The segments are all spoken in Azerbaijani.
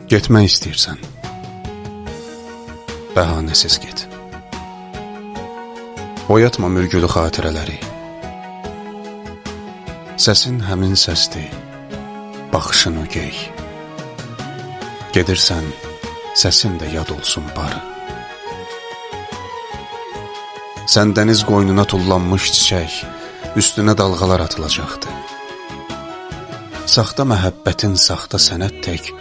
Getmək istəyirsən, bəhanəsiz get. Oyatma mürgülü xatirələri. Səsin həmin səsdir, baxışın ögey. Gedirsən, səsin də yad olsun barı. Sən dəniz qoynuna tullanmış çiçək, üstünə dalğalar atılacaqdı. Saxta məhəbbətin saxta sənət tək,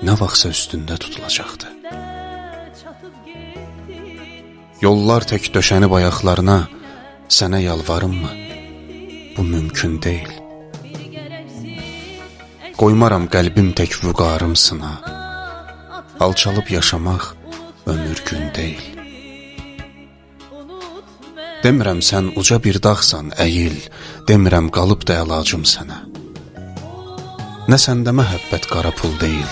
nə vaxtsa üstündə tutulacaqdı. Yollar tək döşənib ayaqlarına, sənə yalvarımmı? Bu mümkün deyil. Qoymaram qəlbim tək vüqarımsına, alçalıb yaşamaq ömür gün deyil. Demirəm sən uca bir dağsan, əyil, demirəm qalıb da əlacım sənə. Nə səndə məhəbbət qara pul deyil,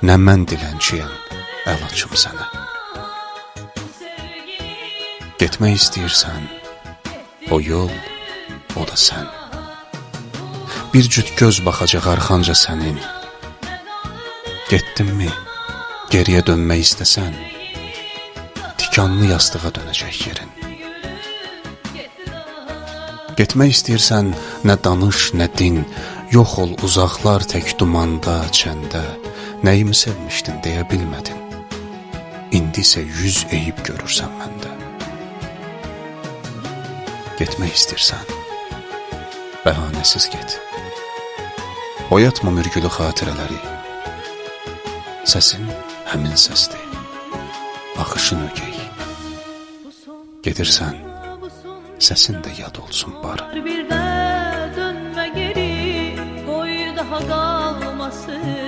nə mən dilənçiyəm, əlacım sənə. Getmək istəyirsən, o yol, o da sən. Bir cüt göz baxacaq arxanca sənin. Getdinmi, geriyə dönmək istəsən, tikanlı yastığa dönəcək yerin. Getmək istəyirsən, nə danış, nə din, yox ol uzaqlar tək dumanda, çəndə. Nəyimi sevmişdin deyə bilmədin. İndi isə 100 eyib görürsən məndə. Getmək istəyirsən, bəhanəsiz get. Oyatma mürgülü xatirələri. Səsin həmin səsdir, baxışın ögey. Gedirsən, səsin də yad olsun barı. Bir də dönmə geri, qoy daha qalmasın.